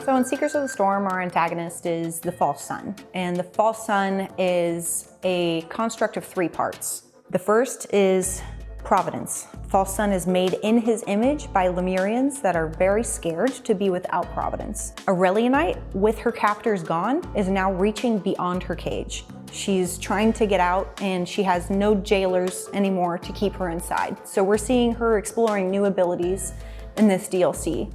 So in Seekers of the Storm, our antagonist is the False Sun. And the False Sun is a construct of 3 parts. The first is Providence. False Sun is made in his image by Lemurians that are very scared to be without Providence. Aurelianite, with her captors gone, is now reaching beyond her cage. She's trying to get out and she has no jailers anymore to keep her inside. So we're seeing her exploring new abilities in this DLC.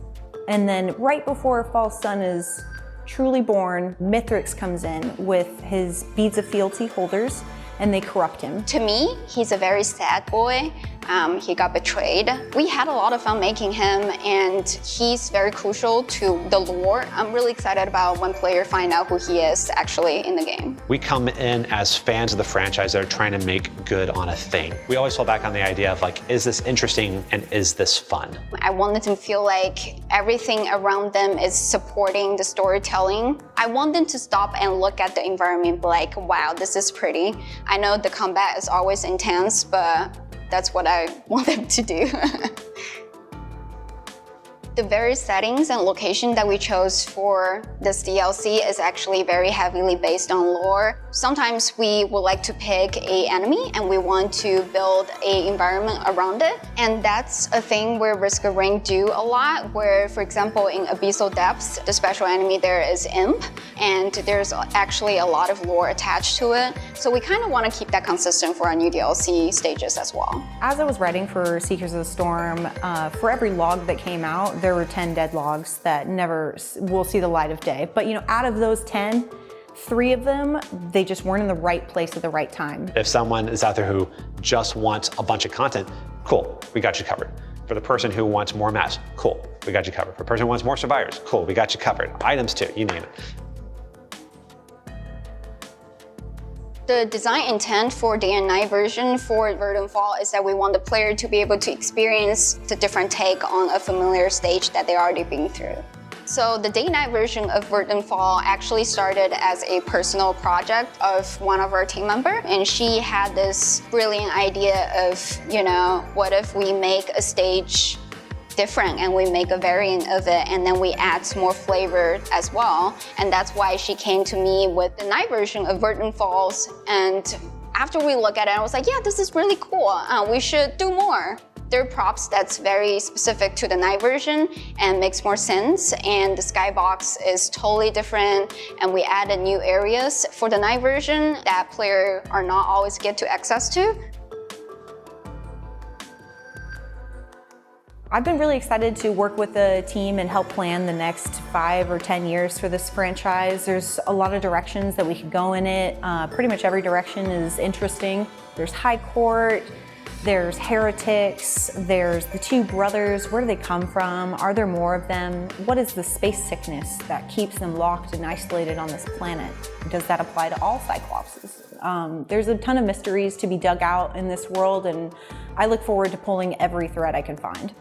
And then right before False Sun is truly born, Mithrix comes in with his Beads of Fealty holders and they corrupt him. To me, he's a very sad boy. He got betrayed. We had a lot of fun making him, and he's very crucial to the lore. I'm really excited about when players find out who he is actually in the game. We come in as fans of the franchise that are trying to make good on a thing. We always fall back on the idea of like, is this interesting and is this fun? I wanted to feel like everything around them is supporting the storytelling. I want them to stop and look at the environment and be like, wow, this is pretty. I know the combat is always intense, but that's what I want them to do. The various settings and location that we chose for this DLC is actually very heavily based on lore. Sometimes we would like to pick an enemy and we want to build an environment around it. And that's a thing where Risk of Rain do a lot, where, for example, in Abyssal Depths, the special enemy there is Imp, and there's actually a lot of lore attached to it. So we kind of want to keep that consistent for our new DLC stages as well. As I was writing for Seekers of the Storm, for every log that came out, there were 10 dead logs that never will see the light of day. But you know, out of those 10, 3 of them, they just weren't in the right place at the right time. If someone is out there who just wants a bunch of content, cool, we got you covered. For the person who wants more maps, cool, we got you covered. For the person who wants more survivors, cool, we got you covered. Items too, you name it. The design intent for Day and Night version for Verdant Fall is that we want the player to be able to experience the different take on a familiar stage that they're already been through. So the Day-Night version of Verdant Fall actually started as a personal project of one of our team members, and she had this brilliant idea of, you know, what if we make a stage different and we make a variant of it and then we add some more flavor as well. And that's why she came to me with the night version of Verdant Falls. And after we look at it, I was like, yeah, this is really cool. We should do more. There are props that's very specific to the night version and makes more sense. And the skybox is totally different. And we added new areas for the night version that players are not always get to access to. I've been really excited to work with the team and help plan the next 5 or 10 years for this franchise. There's a lot of directions that we could go in it. Pretty much every direction is interesting. There's High Court, there's heretics, there's the 2 brothers. Where do they come from? Are there more of them? What is the space sickness that keeps them locked and isolated on this planet? Does that apply to all Cyclopses? There's a ton of mysteries to be dug out in this world, and I look forward to pulling every thread I can find.